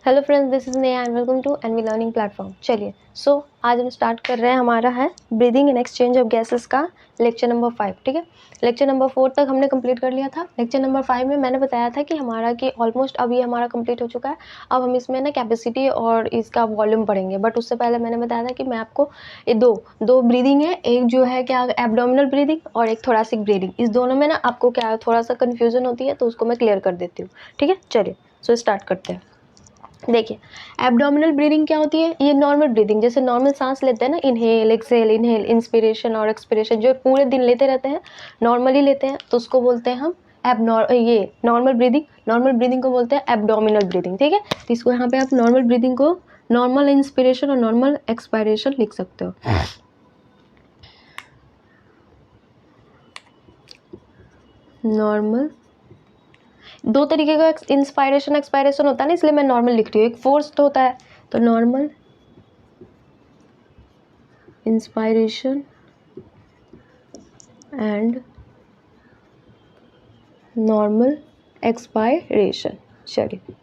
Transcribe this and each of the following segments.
Hello friends, this is Neha and welcome to NV learning platform. चलिए आज हम start कर रहे हैं। हमारा है breathing in exchange of gases का लेक्चर नंबर 5। ठीक है, लेक्चर नंबर 4 तक हमने कंप्लीट कर लिया था। लेक्चर नंबर 5 में मैंने बताया था कि हमारा कि ऑलमोस्ट अभी हमारा कंप्लीट हो चुका है। अब हम इसमें ना कैपेसिटी और इसका वॉल्यूम पढ़ेंगे, बट उससे पहले मैंने बताया था कि मैं आपको ये दो ब्रीदिंग है, एक जो है क्या एब्डोमिनल ब्रीदिंग और एक थोरैसिक ब्रीदिंग। इस दोनों में ना आपको क्या थोड़ा सा कन्फ्यूजन होती है, तो उसको मैं क्लियर कर देती हूँ। ठीक है, चलिए स्टार्ट करते हैं। देखिए, एब्डोमिनल ब्रीदिंग क्या होती है? ये नॉर्मल ब्रीदिंग, जैसे नॉर्मल सांस लेते हैं ना, इनहेल इनहेल, इंस्पिरेशन और एक्सपिरेशन, जो पूरे दिन लेते रहते हैं, नॉर्मली लेते हैं, तो उसको बोलते हैं हम ये नॉर्मल ब्रीदिंग। नॉर्मल ब्रीदिंग को बोलते हैं एब्डोमिनल ब्रीदिंग। ठीक है, तो इसको यहाँ पे आप नॉर्मल ब्रीदिंग को नॉर्मल इंस्पिरेशन और नॉर्मल एक्सपायरेशन लिख सकते हो। नॉर्मल दो तरीके का इंस्पायरेशन एक्सपायरेशन होता है ना, इसलिए मैं नॉर्मल लिख रही हूँ। एक फोर्स्ड होता है, तो normal inspiration and normal expiration. चलिए,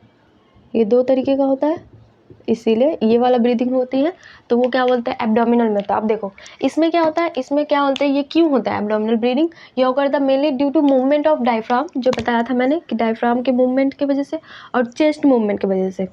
ये दो तरीके का होता है, इसीलिए ये वाला ब्रीदिंग होती है, तो वो क्या बोलते हैं एब्डोमिनल में। तो आप देखो इसमें क्या होता है, इसमें क्या बोलते हैं, ये क्यों होता है एब्डोमिनल ब्रीदिंग? ये होकर था mainly due to movement of diaphragm, जो बताया था मैंने कि डायफ्राम के मूवमेंट की वजह से और चेस्ट मूवमेंट की वजह से।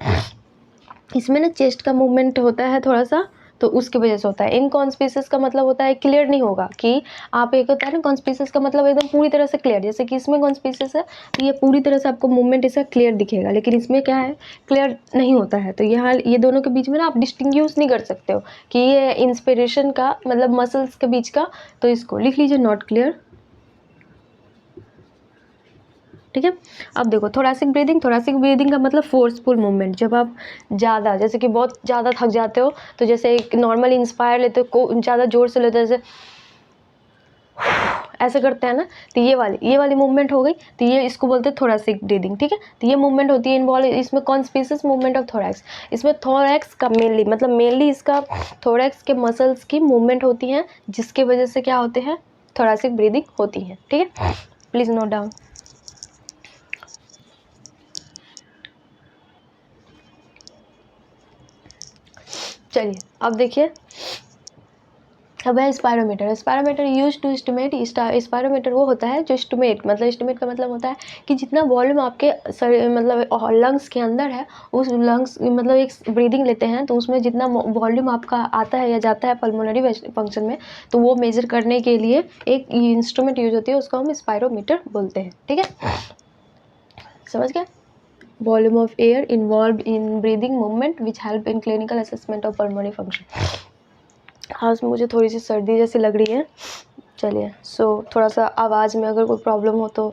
इसमें ना चेस्ट का मूवमेंट होता है थोड़ा सा, तो उसकी वजह से होता है। इन कॉन्स्पीसीज का मतलब होता है क्लियर नहीं होगा कि आप, एक होता है ना कॉन्स्पीसीज का मतलब एकदम पूरी तरह से क्लियर, जैसे कि इसमें कॉन्स्पीसीज है तो ये पूरी तरह से आपको मूवमेंट इसका क्लियर दिखेगा, लेकिन इसमें क्या है, क्लियर नहीं होता है। तो यहाँ ये दोनों के बीच में ना आप डिस्टिंग्यूश नहीं कर सकते हो कि ये इंस्पिरेशन का मतलब मसल्स के बीच का, तो इसको लिख लीजिए नॉट क्लियर। ठीक है, अब देखो थोरैसिक ब्रीदिंग का मतलब फोर्सफुल मूवमेंट। जब आप ज़्यादा, जैसे कि बहुत ज़्यादा थक जाते हो, तो जैसे एक नॉर्मल इंस्पायर लेते हो, ज़्यादा जोर से लेते हो, जैसे ऐसे करते हैं ना, तो ये वाली मूवमेंट हो गई, तो ये इसको बोलते हैं थोरैसिक ब्रीदिंग। ठीक है, तो ये मूवमेंट होती है इन्वॉल्व, इसमें कौन स्पीसीज मूवमेंट ऑफ थोरैक्स। इसमें थोरैक्स का मेनली इसका थोरैक्स के मसल्स की मूवमेंट होती है, जिसकी वजह से क्या होते हैं, थोरैसिक ब्रीदिंग होती है। ठीक है, प्लीज़ नोट डाउन। चलिए अब देखिए, अब है spirometer use to estimate. Spirometer वो होता है जो एस्टिमेट का मतलब होता है कि जितना वॉल्यूम आपके मतलब लंग्स के अंदर है, उस लंग्स मतलब एक ब्रीदिंग लेते हैं तो उसमें जितना वॉल्यूम आपका आता है या जाता है पल्मोनरी फंक्शन में, तो वो मेजर करने के लिए एक इंस्ट्रूमेंट यूज होती है, उसको हम स्पायरोमीटर बोलते हैं। ठीक है, समझ गए? Volume of air involve in breathing movement which help in clinical assessment of pulmonary function. आज मुझे थोड़ी सी सर्दी जैसी लग रही है। चलिए, थोड़ा सा आवाज़ में अगर कोई प्रॉब्लम हो तो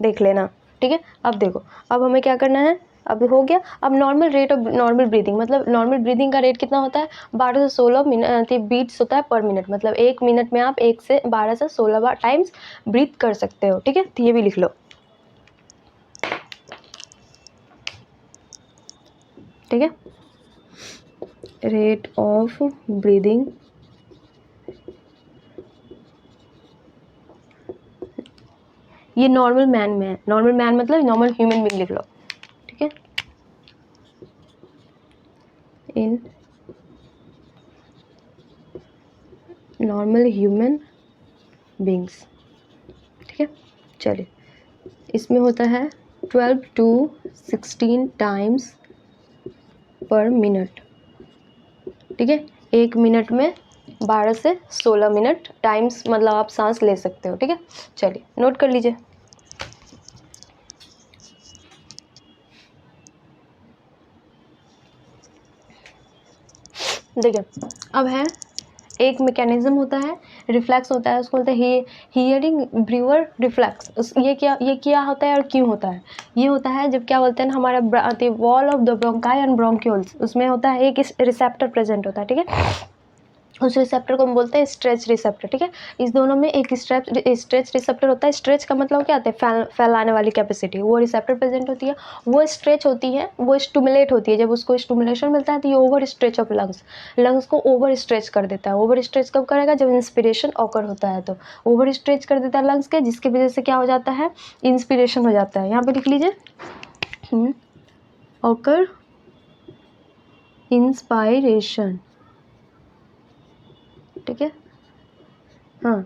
देख लेना। ठीक है, अब देखो, अब हमें क्या करना है, अब हो गया। अब normal rate of normal breathing, मतलब नॉर्मल ब्रीदिंग का रेट कितना होता है, 12 से 16 मिनट बीट्स होता है पर मिनट। मतलब 1 मिनट में आप 1 से 12 से 16 बार टाइम्स ब्रीथ कर सकते हो। ठीक है, तो ये भी लिख लो। ठीक है, रेट ऑफ ब्रीदिंग ये नॉर्मल मैन में है। नॉर्मल मैन मतलब नॉर्मल ह्यूमन बीइंग लिख लो। ठीक है, इन नॉर्मल ह्यूमन बींग्स। ठीक है, चलिए, इसमें होता है 12 to 16 टाइम्स पर मिनट। ठीक है, 1 मिनट में 12 से 16 मिनट टाइम्स मतलब आप सांस ले सकते हो। ठीक है, चलिए नोट कर लीजिए। देखिए, अब है एक मैकेनिज्म होता है, रिफ्लेक्स होता है, उसको बोलते हैं हियरिंग ब्रीवर रिफ्लेक्स। ये क्या होता है और क्यों होता है? ये होता है जब क्या बोलते हैं ना, हमारा wall of the bronchi and bronchioles, उसमें होता है एक रिसेप्टर प्रेजेंट होता है। ठीक है, उस रिसेप्टर को हम बोलते हैं स्ट्रेच रिसेप्टर। ठीक है, इस दोनों में एक स्ट्रेच रिसेप्टर होता है। स्ट्रेच का मतलब क्या होता है, फैलाने वाली कैपेसिटी, वो रिसेप्टर प्रेजेंट होती है, वो स्ट्रेच होती है, वो स्टिमुलेट होती है। जब उसको स्टिमुलेशन मिलता है तो ये ओवर स्ट्रेच ऑफ लंग्स को ओवर स्ट्रेच कर देता है। ओवर स्ट्रेच कब करेगा, जब इंस्पिरेशन ऑकर होता है, तो ओवर स्ट्रेच कर देता है लंग्स के, जिसकी वजह से क्या हो जाता है, इंस्पिरेशन हो जाता है। यहाँ पे लिख लीजिए, ऑकर इंस्पायरेशन, ठीक है, हाँ,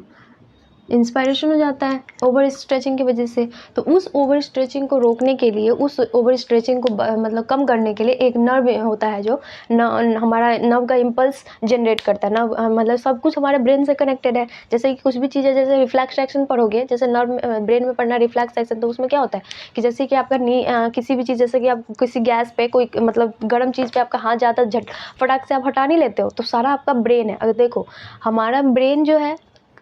इंस्पायरेशन हो जाता है ओवर स्ट्रेचिंग की वजह से। तो उस ओवर स्ट्रेचिंग को रोकने के लिए, उस ओवर स्ट्रेचिंग को मतलब कम करने के लिए एक नर्व होता है जो हमारा नर्व का इम्पल्स जनरेट करता है। नर्व मतलब सब कुछ हमारे ब्रेन से कनेक्टेड है। जैसे कि कुछ भी चीज़ें, जैसे रिफ्लेक्स एक्शन पढ़ोगे, जैसे नर्व ब्रेन में पढ़ना रिफ्लेक्स एक्शन, तो उसमें क्या होता है कि जैसे कि आपका किसी भी चीज़, जैसे कि आप किसी गैस पे कोई मतलब गर्म चीज़ पे आपका हाथ जाता है, झट फटाक से आप हटा नहीं लेते हो, तो सारा आपका ब्रेन है। अगर देखो हमारा ब्रेन जो है,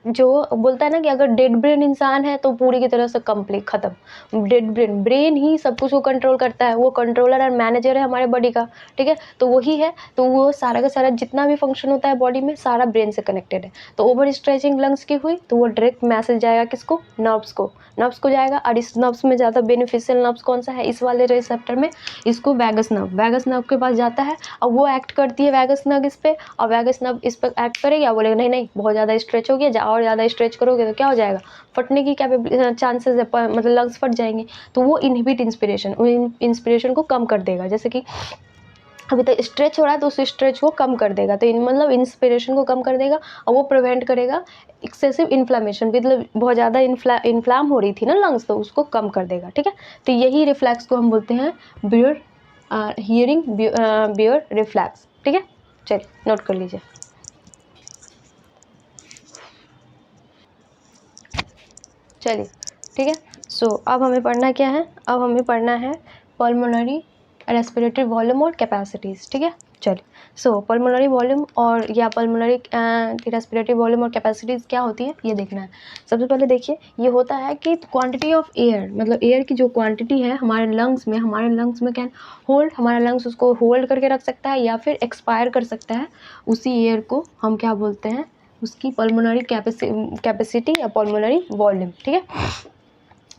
जो बोलता है ना कि अगर डेड ब्रेन इंसान है तो पूरी की तरह से कंप्लीट खत्म। डेड ब्रेन, ब्रेन ही सब कुछ को कंट्रोल करता है, वो कंट्रोलर और मैनेजर है हमारे बॉडी का, ठीक है। तो वही है, तो वो सारा का सारा जितना भी फंक्शन होता है बॉडी में, सारा ब्रेन से कनेक्टेड है। तो ओवर स्ट्रेचिंग लंग्स की हुई तो वो डायरेक्ट मैसेज जाएगा किसको, नर्व्स को जाएगा। और इस नर्व्स में ज़्यादा बेनिफिशियल नर्व्स कौन सा है, इस वाले रिसेप्टर में, इसको वैगस नर्व के पास जाता है। और वो एक्ट करती है वैगस नर्व इस पे, और वैगस नर्व इस पर एक्ट करेगी, या बोलेगा नहीं नहीं बहुत ज़्यादा स्ट्रेच हो गया, और ज़्यादा स्ट्रेच करोगे तो क्या हो जाएगा, फटने की क्या चांसेस है, मतलब लंग्स फट जाएंगे। तो वो इनहिबिट इंस्पिरेशन को कम कर देगा। जैसे कि अभी तक स्ट्रेच हो रहा है तो उस स्ट्रेच को कम कर देगा, तो मतलब इंस्पिरेशन को कम कर देगा, और वो प्रिवेंट करेगा एक्सेसिव इन्फ्लामेशन, मतलब बहुत ज़्यादा इन्फ्लाम हो रही थी ना लंग्स, तो उसको कम कर देगा, ठीक है। तो यही रिफ्लेक्स को हम बोलते हैं बियर हियरिंग बियर रिफ्लेक्स, ठीक है। चलिए नोट कर लीजिए। चलिए ठीक है। सो अब हमें पढ़ना क्या है, अब हमें पढ़ना है पल्मोनरी रेस्पिरेटरी वॉल्यूम और कैपेसिटीज़, ठीक है। चलिए, सो पल्मोनरी वॉल्यूम और या पल्मोनरी रेस्पिरेटरी वॉल्यूम और कैपेसिटीज़ क्या होती है ये देखना है। सबसे पहले देखिए, ये होता है कि क्वांटिटी ऑफ एयर, मतलब एयर की जो क्वांटिटी है हमारे लंग्स में कैन होल्ड, हमारा लंग्स उसको होल्ड करके रख सकता है या फिर एक्सपायर कर सकता है। उसी एयर को हम क्या बोलते हैं, उसकी पल्मोनरी कैपेसिटी या पल्मोनरी वॉल्यूम, ठीक है।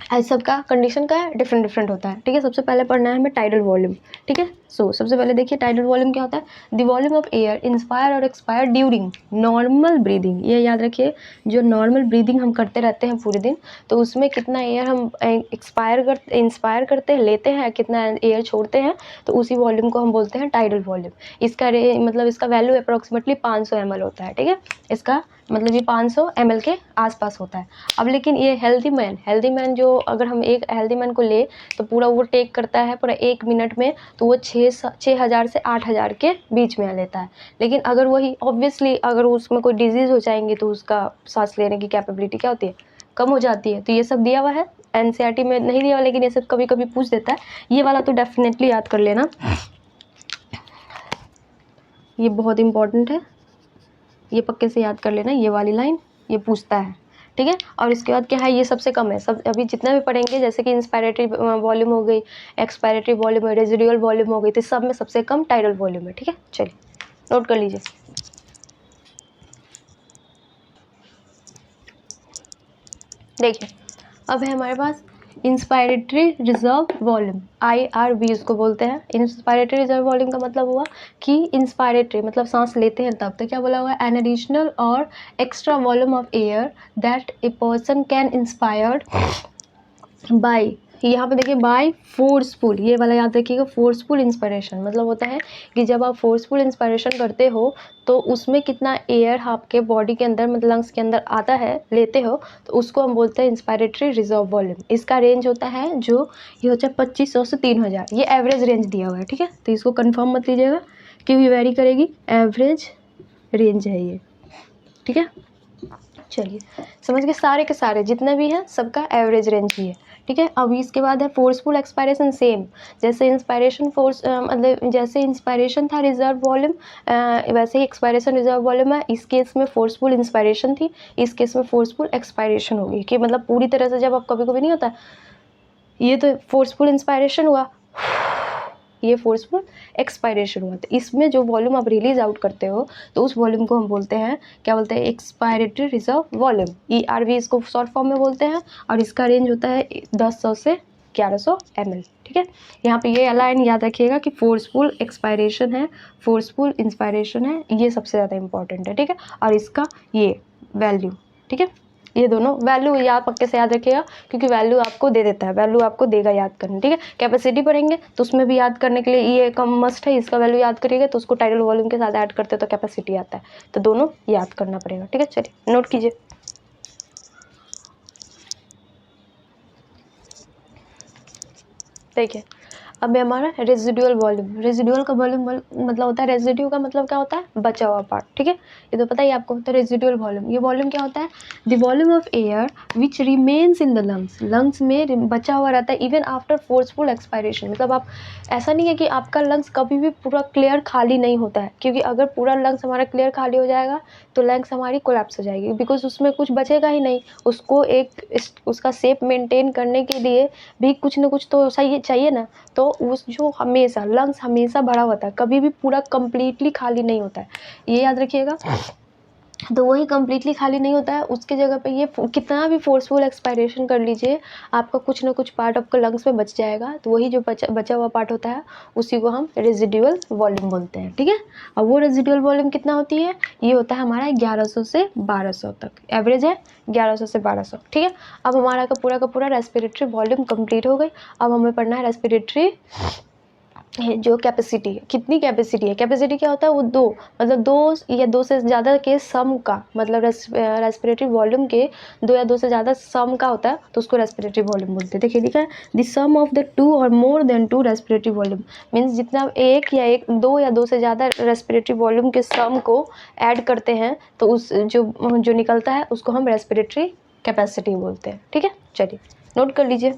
ऐसा सबका कंडीशन का है, डिफरेंट होता है, ठीक है। सबसे पहले पढ़ना है हमें टाइडल वॉल्यूम, ठीक है। सो सबसे पहले देखिए टाइडल वॉल्यूम क्या होता है, the volume of air inspire और एक्सपायर ड्यूरिंग नॉर्मल ब्रीदिंग। ये याद रखिए, जो नॉर्मल ब्रीदिंग हम करते रहते हैं पूरे दिन, तो उसमें कितना एयर हम इंस्पायर करते हैं, लेते हैं, कितना एयर छोड़ते हैं, तो उसी वॉल्यूम को हम बोलते हैं टाइडल वॉल्यूम। इसका मतलब इसका वैल्यू अप्रॉक्सीमेटली 500 ml होता है, ठीक है। इसका मतलब ये 500 ml के आसपास होता है। अब लेकिन ये हेल्दी मैन जो, अगर हम एक हेल्दी मैन को ले तो पूरा वो टेक करता है पूरा 1 मिनट में, तो वो 6,000 से 8,000 के बीच में लेता है। लेकिन अगर वही ऑब्वियसली अगर उसमें कोई डिजीज़ हो जाएंगी तो उसका सांस लेने की कैपेबिलिटी क्या होती है, कम हो जाती है। तो ये सब दिया हुआ है, NCERT में नहीं दिया हुआ, लेकिन ये सब कभी कभी पूछ देता है। ये वाला तो डेफिनेटली याद कर लेना, ये बहुत इंपॉर्टेंट है, ये पक्के से याद कर लेना, ये वाली लाइन ये पूछता है, ठीक है। और इसके बाद क्या है, ये सबसे कम है, सब अभी जितना भी पढ़ेंगे, जैसे कि इंस्पायरेटरी वॉल्यूम हो गई, एक्सपायरेटरी वॉल्यूम हो, रेजिडुअल वॉल्यूम हो गई, तो सब में सबसे कम टाइडल वॉल्यूम है, ठीक है। चलिए नोट कर लीजिए। देखिए अब है हमारे पास इंस्पायरेटरी रिजर्व वॉल्यूम, IRV इसको बोलते हैं। इंस्पायरेटरी रिजर्व वॉल्यूम का मतलब हुआ कि इंस्पायरेटरी मतलब सांस लेते हैं तब, तो क्या बोला हुआ है, एन एडिशनल और extra volume of air that a person can inspired by, यहाँ पे देखिए बाय फोर्सफुल, ये वाला याद रखिएगा, फोर्सफुल इंस्पायरेशन मतलब होता है कि जब आप फोर्सफुल इंस्पायरेशन करते हो तो उसमें कितना एयर आपके बॉडी के अंदर मतलब लंग्स के अंदर आता है, लेते हो, तो उसको हम बोलते हैं इंस्पायरेटरी रिजर्व वॉल्यूम। इसका रेंज होता है जो ये होता है 2500 से 3000, ये एवरेज रेंज दिया हुआ है, ठीक है। तो इसको कन्फर्म मत लीजिएगा क्योंकि वेरी करेगी, एवरेज रेंज है ये, ठीक है। चलिए समझ गए, सारे के सारे जितने भी हैं सबका एवरेज रेंज ही है, ठीक है। अब इसके बाद है फोर्सफुल एक्सपायरेशन, सेम जैसे इंस्पायरेशन मतलब जैसे इंस्पायरेशन था रिजर्व वॉल्यूम, वैसे ही एक्सपायरेशन रिजर्व वॉल्यूम है। इस केस में फोर्सफुल इंस्पायरेशन थी, इस केस में फोर्सफुल एक्सपायरेशन होगी, कि मतलब पूरी तरह से जब आप कभी कभी नहीं होता, ये तो फोर्सफुल इंस्पायरेशन हुआ, ये फोर्सफुल एक्सपायरेशन हुआ, तो इसमें जो वॉल्यूम आप रिलीज आउट करते हो तो उस वॉल्यूम को हम बोलते हैं, क्या बोलते हैं, एक्सपायरेटरी रिजर्व वॉल्यूम, ERV इसको शॉर्ट फॉर्म में बोलते हैं। और इसका रेंज होता है 1000 से 1100 ml, ठीक है। यहाँ पे ये लाइन याद रखिएगा कि फोर्सफुल एक्सपायरेशन है, फोर्सफुल इंस्पायरेशन है, ये सबसे ज़्यादा इंपॉर्टेंट है, ठीक है। और इसका ये वैल्यू, ठीक है, ये दोनों वैल्यू याद पक्के से याद रखिएगा, क्योंकि वैल्यू आपको दे देता है, वैल्यू आपको देगा याद करने, ठीक है। कैपेसिटी पढ़ेंगे तो उसमें भी याद करने के लिए ये कम मस्ट है, इसका वैल्यू याद करिएगा तो उसको टाइडल वॉल्यूम के साथ ऐड करते तो कैपेसिटी आता है, तो दोनों याद करना पड़ेगा, ठीक है। चलिए नोट कीजिए। देखिए अब ये हमारा रेजिडुअल वॉल्यूम, रेजिडुअल का वॉल्यूम मतलब होता है, रेजिड्यू का मतलब क्या होता है, बचा हुआ पार्ट, ठीक है, ये तो पता ही आपको। तो रेजिडुअल वॉल्यूम, ये वॉल्यूम क्या होता है, the volume of air which remains in the lungs, lungs में बचा हुआ रहता है इवन आफ्टर फोर्सफुल एक्सपायरेशन। मतलब आप ऐसा नहीं है कि आपका लंग्स कभी भी पूरा क्लियर खाली नहीं होता है, क्योंकि अगर पूरा लंग्स हमारा क्लियर खाली हो जाएगा तो लंग्स हमारी कोलैप्स हो जाएगी, बिकॉज उसमें कुछ बचेगा ही नहीं। उसको उसका शेप मेंटेन करने के लिए भी कुछ ना कुछ तो सही चाहिए ना, तो उस जो हमेशा लंग्स हमेशा भरा होता है, कभी भी पूरा कंप्लीटली खाली नहीं होता है, ये याद रखिएगा। तो वही कम्प्लीटली खाली नहीं होता है, उसके जगह पे ये कितना भी फोर्सफुल एक्सपायरेशन कर लीजिए, आपका कुछ ना कुछ पार्ट आपका लंग्स में बच जाएगा, तो वही जो बचा हुआ पार्ट होता है उसी को हम रेजिडुअल वॉल्यूम बोलते हैं, ठीक है। और वो रेजिडुअल वॉल्यूम कितना होती है, ये होता है हमारा 1100 से 1200 तक, एवरेज है 1100 से 1200, ठीक है। अब हमारा का पूरा रेस्पिरेटरी वॉल्यूम कंप्लीट हो गई। अब हमें पढ़ना है रेस्पिरेटरी जो कैपेसिटी है, कितनी कैपेसिटी है, कैपेसिटी क्या होता है, वो दो मतलब दो या दो से ज़्यादा के सम का, मतलब रेस्पिरेटरी वॉल्यूम के दो या दो से ज़्यादा सम का होता है, तो उसको रेस्पिरेटरी वॉल्यूम बोलते हैं। देखिए लिखा है the sum of the two और more than two respiratory volume, means जितना एक दो या दो से ज़्यादा रेस्पिरेटरी वॉल्यूम के सम को ऐड करते हैं तो उस जो निकलता है उसको हम रेस्पिरेटरी कैपेसिटी बोलते हैं, ठीक है। चलिए नोट कर लीजिए।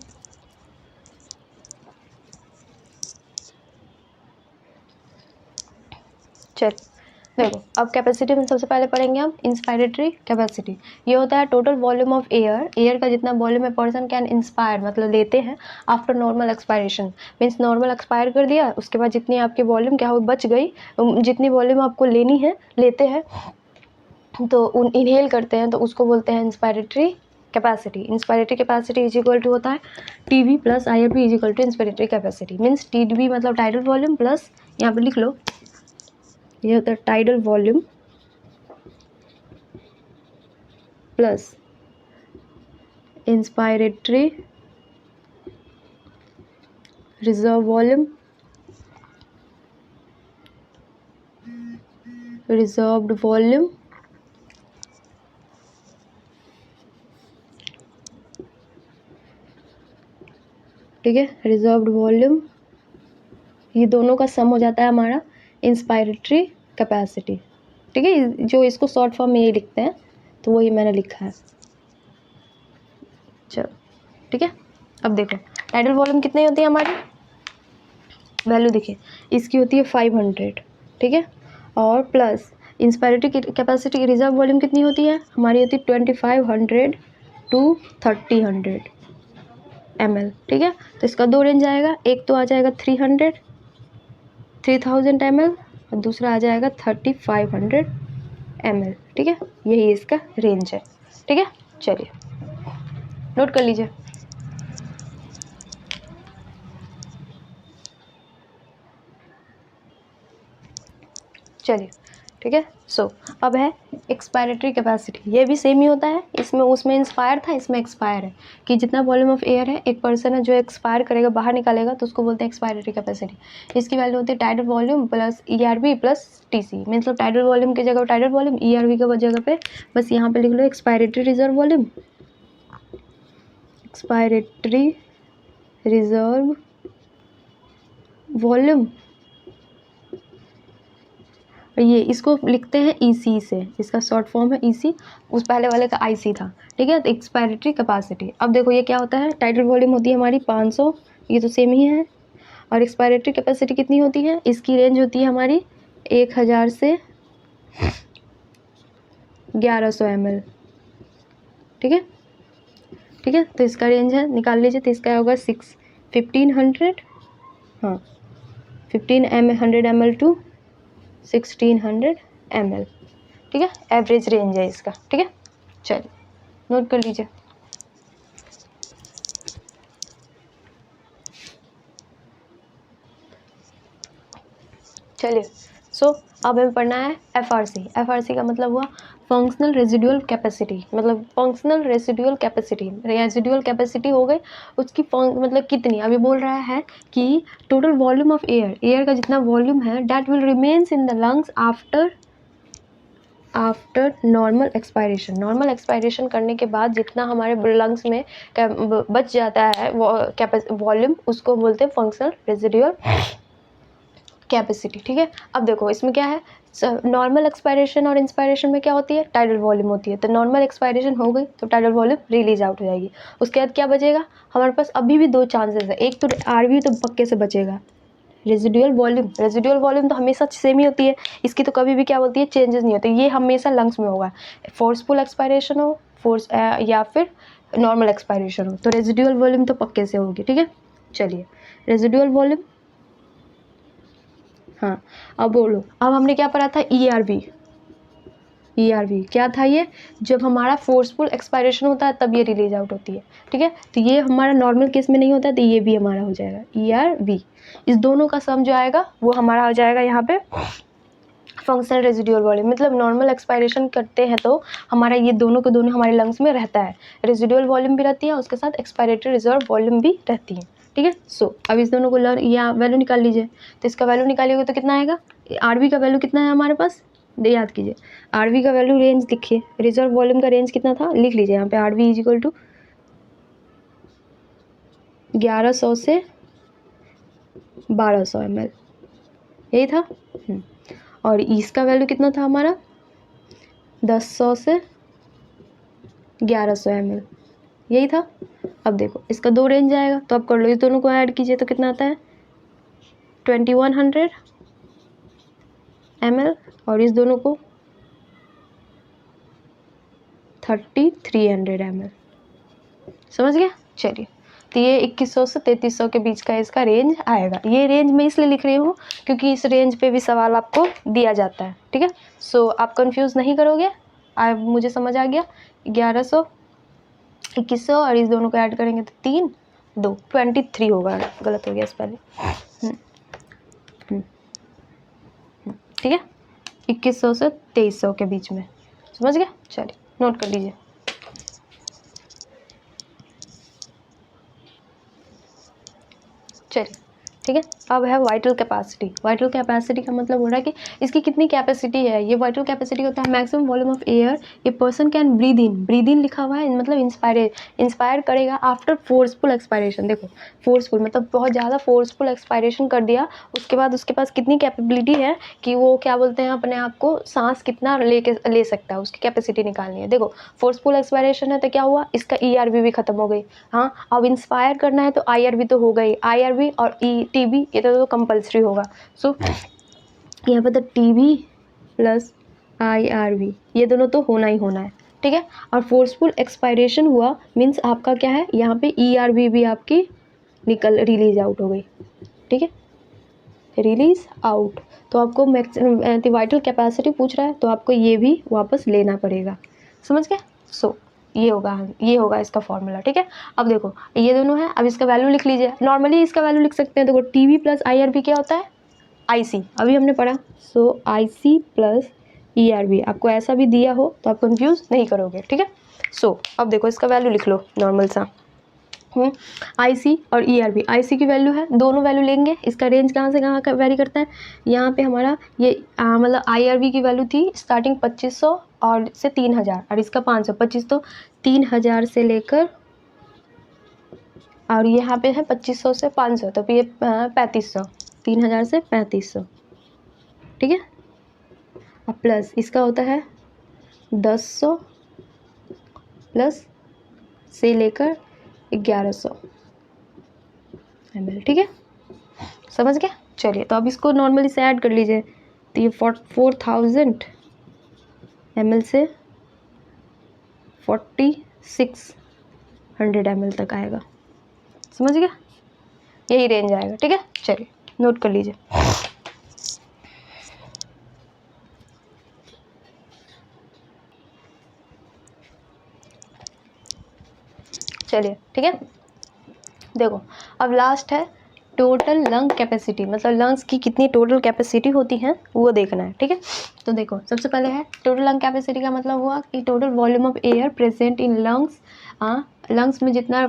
चल देखो अब कैपेसिटी में सबसे पहले पढ़ेंगे हम इंस्पायरेटरी कैपेसिटी। ये होता है टोटल वॉल्यूम ऑफ एयर का जितना वॉल्यूम है पर्सन कैन इंस्पायर मतलब लेते हैं after normal expiration, means normal expire कर दिया, उसके बाद जितनी आपकी वॉल्यूम क्या हो बच गई, जितनी वॉल्यूम आपको लेनी है लेते हैं तो इनहेल करते हैं, तो उसको बोलते हैं inspiratory capacity. Inspiratory capacity is equal to होता है TV plus IRV is equal to inspiratory capacity, means TV मतलब टाइडल वॉल्यूम प्लस, यहाँ पे लिख लो ये होता है tidal volume plus inspiratory reserve volume, reserved volume ठीक है, रिजर्व्ड वॉल्यूम, ये दोनों का सम हो जाता है हमारा इंस्पायरेटरी कैपेसिटी, ठीक है। जो इसको शॉर्ट फॉर्म में ये लिखते हैं तो वही मैंने लिखा है। चलो ठीक है, अब देखो टाइडल वॉल्यूम कितनी होती है हमारी, वैल्यू देखिए इसकी होती है 500, ठीक है, और plus inspiratory capacity reserve volume कितनी होती है हमारी, होती है 2500 to 3000 ml, ठीक है। तो इसका दो रेंज आएगा, एक तो आ जाएगा 3000 ml और दूसरा आ जाएगा 3500 ml, ठीक है। यही इसका रेंज है, ठीक है। चलिए नोट कर लीजिए। चलिए ठीक है, सो अब है एक्सपायरेटरी कैपेसिटी, ये भी सेम ही होता है, इसमें उसमें इंस्पायर था इसमें एक्सपायर है, कि जितना वॉल्यूम ऑफ एयर है एक पर्सन है जो एक्सपायर करेगा बाहर निकालेगा तो उसको बोलते हैं एक्सपायरेटरी कैपेसिटी। इसकी वैल्यू होती है tidal volume plus ERV plus TC, मतलब टाइडल वॉल्यूम की जगह टाइडल वॉल्यूम, ईआरवी की जगह पे बस यहाँ पे लिख लो expiratory reserve volume, expiratory reserve volume, ये इसको लिखते हैं ईसी से, इसका शॉर्ट फॉर्म है ईसी, उस पहले वाले का आईसी था, ठीक है। तो एक्सपायरेटरी कैपेसिटी, अब देखो ये क्या होता है, टाइटल वॉल्यूम होती है हमारी 500, ये तो सेम ही है, और एक्सपायरेटरी कैपेसिटी कितनी होती है, इसकी रेंज होती है हमारी 1000 से 1100 ml, ठीक है, ठीक है। तो इसका रेंज है निकाल लीजिए, तो इसका होगा 1500, हाँ 100 ml टू 1600 ml, ठीक है, एवरेज रेंज है इसका, ठीक है। चलिए नोट कर लीजिए। चलिए सो अब हमें पढ़ना है FRC। FRC का मतलब हुआ फंक्शनल रेजिडुअल कैपेसिटी, मतलब functional residual capacity, residual capacity हो गई उसकी मतलब कितनी। अभी बोल रहा है कि टोटल वॉल्यूम ऑफ एयर का जितना वॉल्यूम है that will remains in the lungs after normal expiration. Normal expiration करने के बाद जितना हमारे लंग्स में बच जाता है वॉल्यूम, उसको बोलते हैं फंक्शनल रेजिडुअल कैपेसिटी। ठीक है, अब देखो इसमें क्या है, नॉर्मल एक्सपायरेशन और इंस्पायरेशन में क्या होती है, टाइडल वॉल्यूम होती है। तो नॉर्मल एक्सपायरेशन हो गई तो टाइडल वॉल्यूम रिलीज आउट हो जाएगी। उसके बाद क्या बचेगा हमारे पास, अभी भी दो चांसेस है, एक तो आरवी तो पक्के से बचेगा, रेजिडुअल वॉल्यूम तो हमेशा सेम ही होती है, इसकी तो कभी भी क्या होती है, चेंजेस नहीं होते, ये हमेशा लंग्स में होगा। फोर्सफुल एक्सपायरेशन हो या फिर नॉर्मल एक्सपायरेशन हो, तो रेजिडुअल वॉल्यूम तो पक्के से होगी। ठीक है, चलिए रेजिडुअल वॉल्यूम, हाँ अब बोलो, अब हमने क्या पढ़ा था, ERV क्या था ये, जब हमारा फोर्सफुल एक्सपायरेशन होता है तब ये रिलीज आउट होती है। ठीक है, तो ये हमारा नॉर्मल केस में नहीं होता है, तो ये भी हमारा हो जाएगा ERV। इस दोनों का सम जो आएगा वो हमारा हो जाएगा यहाँ पे फंक्शनल रेजिडुअल वॉल्यूम। मतलब नॉर्मल एक्सपायरेशन करते हैं तो हमारा ये दोनों के दोनों हमारे लंग्स में रहता है, रेजिडुअल वॉल्यूम भी रहती है, उसके साथ एक्सपायरेटरी रिजर्व वॉल्यूम भी रहती है। ठीक है, सो अब इस दोनों को यहाँ वैल्यू निकाल लीजिए, तो इसका वैल्यू निकालिएगा तो कितना आएगा, आरवी का वैल्यू कितना है हमारे पास, याद कीजिए आरवी का वैल्यू, रेंज लिखिए, रिजर्व वॉल्यूम का रेंज कितना था लिख लीजिए यहाँ पे, आरवी इज इक्वल टू 1100 से 1200 ml, यही था। और इसका वैल्यू कितना था हमारा, 1000 से 1100 ml, यही था। अब देखो इसका दो रेंज आएगा, तो अब कर लो, इस दोनों को ऐड कीजिए तो कितना आता है 2100 ml, और इस दोनों को 3300 ml, समझ गया। चलिए, तो ये 2100 से 3300 के बीच का इसका रेंज आएगा। ये रेंज मैं इसलिए लिख रही हूँ क्योंकि इस रेंज पे भी सवाल आपको दिया जाता है। ठीक है, सो आप कंफ्यूज नहीं करोगे, अब मुझे समझ आ गया। 1100 2100 और इस दोनों को ऐड करेंगे तो 23 होगा, गलत हो गया इस पहले। ठीक है, 2100 से 2300 के बीच में, समझ गया। चलिए नोट कर लीजिए। चलिए ठीक है, अब है वाइटल कैपेसिटी। वाइटल कैपेसिटी का मतलब हो रहा है कि इसकी कितनी कैपेसिटी है। ये वाइटल कैपेसिटी होता है maximum volume of air a person can breathe in लिखा हुआ है, मतलब इंस्पायर करेगा आफ्टर फोर्सफुल एक्सपायरेशन। देखो फोर्सफुल मतलब बहुत ज़्यादा फोर्सफुल एक्सपायरेशन कर दिया, उसके बाद उसके पास कितनी कैपेबिलिटी है कि वो क्या बोलते हैं, अपने आप को सांस कितना ले सकता है, उसकी कैपेसिटी निकालनी है। देखो फोर्सफुल एक्सपायरेशन है तो क्या हुआ, इसका ERV भी खत्म हो गई। हाँ, अब इंस्पायर करना है तो IRV तो हो गई, IRV और TB ये तो कंपल्सरी होगा। सो यहाँ पर तो TB प्लस IRV ये दोनों तो होना ही होना है। ठीक है, और फोर्सफुल एक्सपायरेशन हुआ मीन्स आपका क्या है, यहाँ पे ERV भी आपकी रिलीज आउट हो गई। ठीक है, रिलीज आउट, तो आपको वाइटल कैपेसिटी पूछ रहा है तो आपको ये भी वापस लेना पड़ेगा, समझ गए। सो ये होगा इसका फॉर्मूला। ठीक है, अब देखो ये दोनों है, अब इसका वैल्यू लिख लीजिए। नॉर्मली इसका वैल्यू लिख सकते हैं, देखो TB प्लस IRV क्या होता है, IC, अभी हमने पढ़ा। सो IC प्लस ERV, आपको ऐसा भी दिया हो तो आप कंफ्यूज नहीं करोगे। ठीक है, सो अब देखो इसका वैल्यू लिख लो नॉर्मल सा। IC और ERV, IC की वैल्यू है, दोनों वैल्यू लेंगे। इसका रेंज कहाँ से कहाँ का वेरी करता है, यहाँ पे हमारा ये मतलब IRV की वैल्यू थी स्टार्टिंग 2500 और से 3000, और इसका 500, 25 तो 3000 से लेकर, और यहाँ पे है 2500 से 500, तो ये 3500, 3000 से 3500। ठीक है, अब प्लस इसका होता है 1000 प्लस से लेकर 1100 ml। ठीक है, समझ गया। चलिए तो अब इसको नॉर्मली से ऐड कर लीजिए, तो ये 4000 ml से 4600 ml तक आएगा, समझ गया, यही रेंज आएगा। ठीक है, चलिए नोट कर लीजिए। चलिए ठीक है, देखो अब लास्ट है टोटल लंग कैपेसिटी, मतलब लंग्स की कितनी टोटल कैपेसिटी होती है वो देखना है, ठीक है। तो देखो सबसे पहले है टोटल लंग कैपेसिटी का मतलब हुआ कि total volume of air present in lungs. Lungs में जितना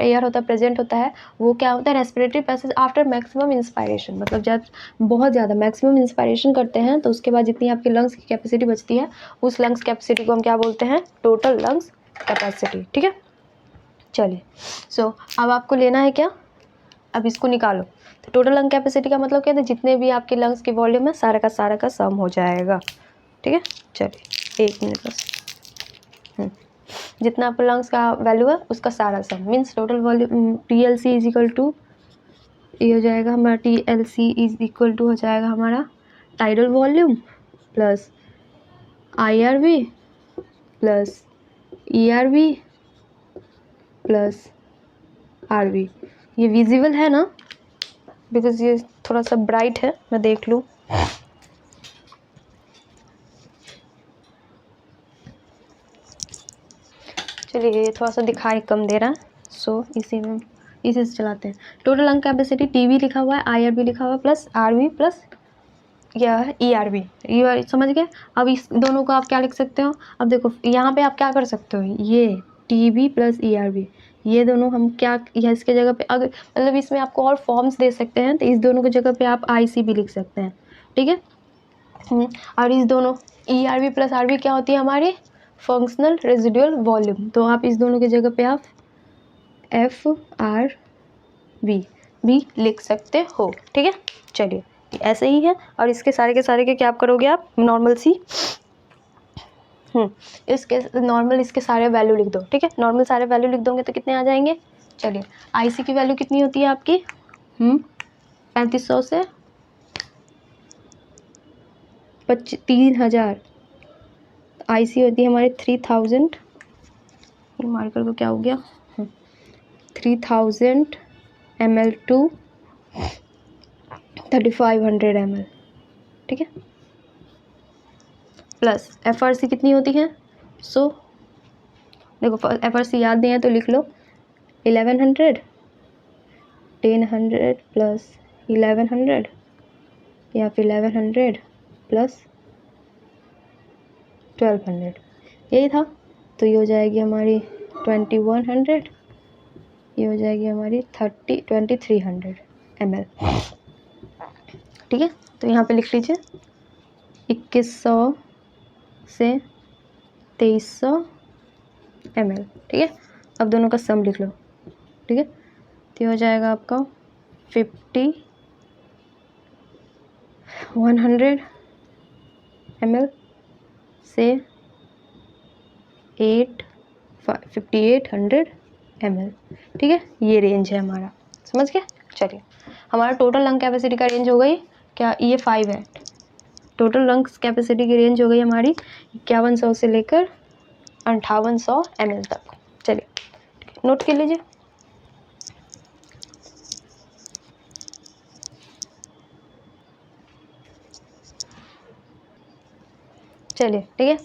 एयर होता है प्रेजेंट होता है वो क्या होता है, respiratory passage after maximum inspiration, मतलब जब बहुत ज़्यादा मैक्सिमम इंस्पायरेशन करते हैं तो उसके बाद जितनी आपकी लंग्स की कैपेसिटी बचती है उस लंग्स कैपेसिटी को हम क्या बोलते हैं, टोटल लंग्स कैपेसिटी, ठीक है। चलिए अब आपको लेना है क्या, अब इसको निकालो। तो टोटल लंग कैपेसिटी का मतलब क्या है, जितने भी आपके लंग्स की वॉल्यूम है सारा का सम हो जाएगा, ठीक है। चलिए 1 मिनट बस। जितना आपको लंग्स का वैल्यू है उसका सारा sum means total volume TLC is equal to, ये हो जाएगा हमारा TLC इज इक्वल टू हो जाएगा हमारा tidal volume plus IRV plus ERV plus RV। ये विजिबल है ना, बिकॉज ये थोड़ा सा ब्राइट है, मैं देख लूँ। चलिए ये थोड़ा सा दिखाई कम दे रहा है, इसी से चलाते हैं। टोटल लंग कैपेसिटी TB लिखा हुआ है, IRB लिखा हुआ है प्लस RV प्लस क्या है ERV, ये समझ गए। अब इस दोनों को आप क्या लिख सकते हो, अब देखो यहाँ पे आप क्या कर सकते हो, ये TB प्लस ERV ये दोनों हम क्या, यह इसके जगह पे अगर मतलब इसमें आपको और फॉर्म्स दे सकते हैं तो इस दोनों की जगह पे आप IC भी लिख सकते हैं, ठीक है। और इस दोनों ERV प्लस RV क्या होती है हमारी फंक्शनल रेजिडुअल वॉल्यूम, तो आप इस दोनों की जगह पे आप FRV भी लिख सकते हो, ठीक है। चलिए ऐसे ही है, और इसके सारे के सारे के क्या आप करोगे, आप नॉर्मल सी इसके नॉर्मल इसके सारे वैल्यू लिख दो, ठीक है। नॉर्मल सारे वैल्यू लिख दोगे तो कितने आ जाएंगे। चलिए IC की वैल्यू कितनी होती है आपकी 3500 से 3000, IC होती है हमारे 3000, मार्कर को क्या हो गया 3000 ml टू 3500 ml, ठीक है। प्लस FRC कितनी होती है, देखो FRC याद नहीं है तो लिख लो 1100, 1000 प्लस 1100 या फिर 1100 प्लस 1200, यही था। तो ये हो जाएगी हमारी 2100, ये हो जाएगी हमारी 2300 ml, ठीक है। तो यहाँ पे लिख लीजिए 2100 से 2300 ml, ठीक है। अब दोनों का सम लिख लो, ठीक है। तो हो जाएगा आपका 100 ml से 5800 ml, ठीक है। ये रेंज है हमारा, समझ गए। चलिए हमारा टोटल लंग कैपेसिटी का रेंज हो गई क्या, ये 5 है। टोटल लंग्स कैपेसिटी की रेंज हो गई हमारी 5100 से लेकर 5800 ml तक। चलिए नोट कर लीजिए। चलिए ठीक है।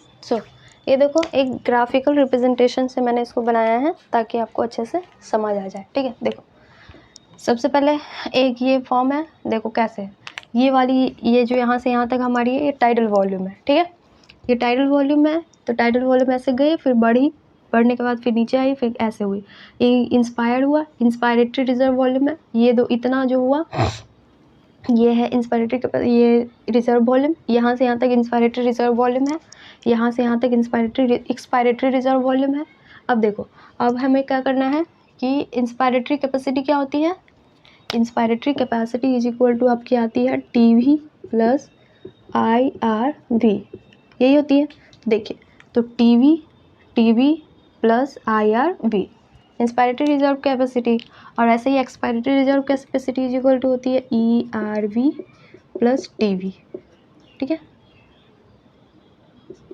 ये देखो एक ग्राफिकल रिप्रेजेंटेशन से मैंने इसको बनाया है ताकि आपको अच्छे से समझ आ जाए, ठीक है। देखो सबसे पहले एक ये फॉर्म है, देखो कैसे ये वाली, ये जो यहाँ से यहाँ तक हमारी ये टाइडल वॉल्यूम है, ठीक है। ये टाइडल वॉल्यूम है, तो टाइडल वॉल्यूम ऐसे गई फिर बढ़ने के बाद फिर नीचे आई फिर ऐसे हुई, ये इंस्पायर्ड हुआ, इंस्पायरेटरी रिजर्व वॉल्यूम है, ये दो इतना जो हुआ ये है इंस्पायरेटरी, ये रिजर्व वॉल्यूम, यहाँ से यहाँ तक इंस्पायरेटरी रिजर्व वॉल्यूम है, यहाँ से यहाँ तक एक्सपायरेटरी रिजर्व वॉल्यूम है। अब देखो अब हमें क्या करना है कि इंस्पायरेटरी कैपेसिटी क्या होती है, inspiratory capacity is equal to आपकी आती है TV प्लस IRV, यही होती है। देखिए तो TV plus IRV inspiratory reserve capacity, और ऐसे ही expiratory reserve capacity is equal to होती है ERV प्लस TV, ठीक है।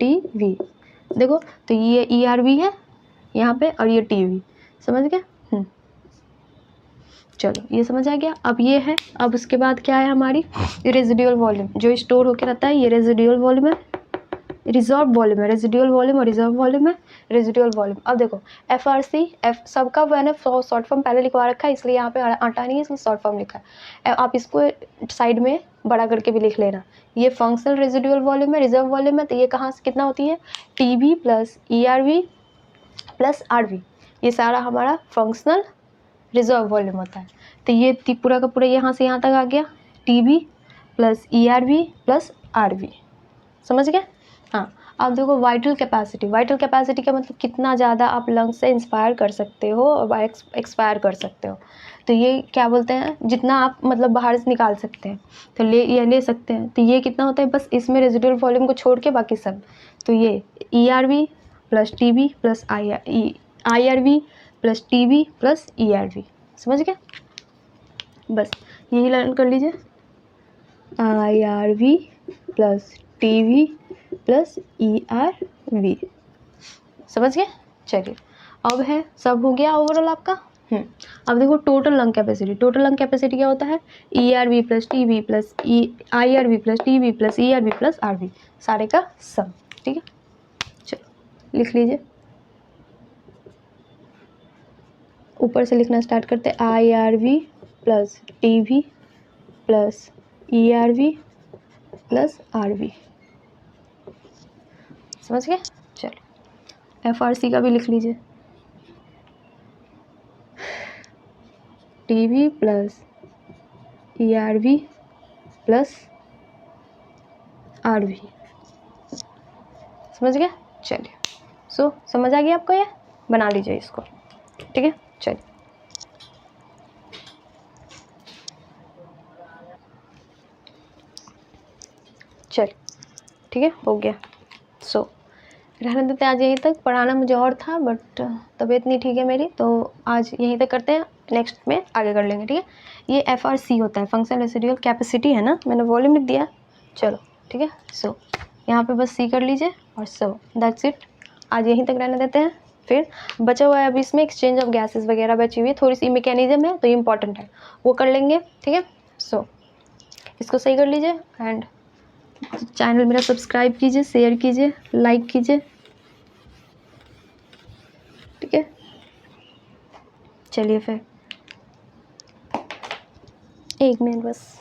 TV देखो तो ये ERV है यहाँ पे और ये TV, समझ गए। चलो ये समझ आ गया। अब ये है, अब उसके बाद क्या है हमारी रेजिडुअल वॉल्यूम जो स्टोर होकर रहता है, ये रेजिडुअल वॉल्यूम है, रिजर्व वॉल्यूम है, रेजिडुअल वॉल्यूम और रिजर्व वॉल्यूम है, रेजिडुअल वॉल्यूम। अब देखो FRC, एफ सबका मैंने शॉर्ट फॉर्म पहले लिखवा रखा है, इसलिए यहाँ पे आटा नहीं है, इसलिए शॉर्ट फॉर्म लिखा है। आप इसको साइड में बड़ा करके भी लिख लेना। ये फंक्शनल रेजिडुअल वॉल्यूम है, रिजर्व वॉल्यूम है, तो ये कहाँ से कितना होती है, TB plus ERV plus RV, ये सारा हमारा फंक्शनल रिजर्व वॉल्यूम होता है। तो ये पूरा का पूरा यहाँ से यहाँ तक आ गया, TB plus ERV plus RV, समझ गए। हाँ, अब देखो वाइटल कैपेसिटी। वाइटल कैपेसिटी का मतलब कितना ज़्यादा आप लंग्स से इंस्पायर कर सकते हो और एक्सपायर कर सकते हो। तो ये क्या बोलते हैं, जितना आप मतलब बाहर से निकाल सकते हैं, तो ये ले सकते हैं। तो ये कितना होता है, बस इसमें रेजिडुअल वॉल्यूम को छोड़ के बाकी सब। तो ये ERV plus TB plus IRV plus TB plus ERV, समझ गए। बस यही लर्न कर लीजिए, IRV plus TB plus ERV, समझ गए। चलिए अब है, सब हो गया ओवरऑल आपका। अब देखो total lung capacity. Total lung capacity क्या होता है, ERV plus TB plus IRV plus TB plus ERV plus RV, सारे का सम, ठीक है। चलो लिख लीजिए, ऊपर से लिखना स्टार्ट करते हैं, IRV plus TB plus ERV plus RV, समझ गए। चलो FRC का भी लिख लीजिए, TB plus ERV plus RV, समझ गए। चलिए समझ आ गया आपको, ये बना लीजिए इसको, ठीक है। चलिए ठीक है, हो गया। रहने देते आज यहीं तक। पढ़ाना मुझे और था बट तबीयत नहीं ठीक है मेरी, तो आज यहीं तक करते हैं, नेक्स्ट में आगे कर लेंगे, ठीक है। ये FRC होता है, फंक्शनल रेसिडुअल कैपेसिटी है ना, मैंने वॉल्यूम लिख दिया। चलो ठीक है, यहाँ पे बस C कर लीजिए और दैट्स इट। आज यहीं तक रहने देते हैं, फिर बचा हुआ है अभी इसमें एक्सचेंज ऑफ गैसेस वगैरह बची हुई है, थोड़ी सी मैकेनिज्म है तो ये इंपॉर्टेंट है, वो कर लेंगे, ठीक है। इसको सही कर लीजिए एंड चैनल मेरा सब्सक्राइब कीजिए, शेयर कीजिए, लाइक कीजिए, ठीक है। चलिए फिर एक मिनट बस।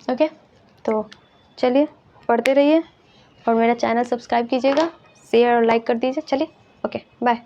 ओके, तो चलिए पढ़ते रहिए और मेरा चैनल सब्सक्राइब कीजिएगा, शेयर और लाइक कर दीजिए। चलिए ओके, बाय।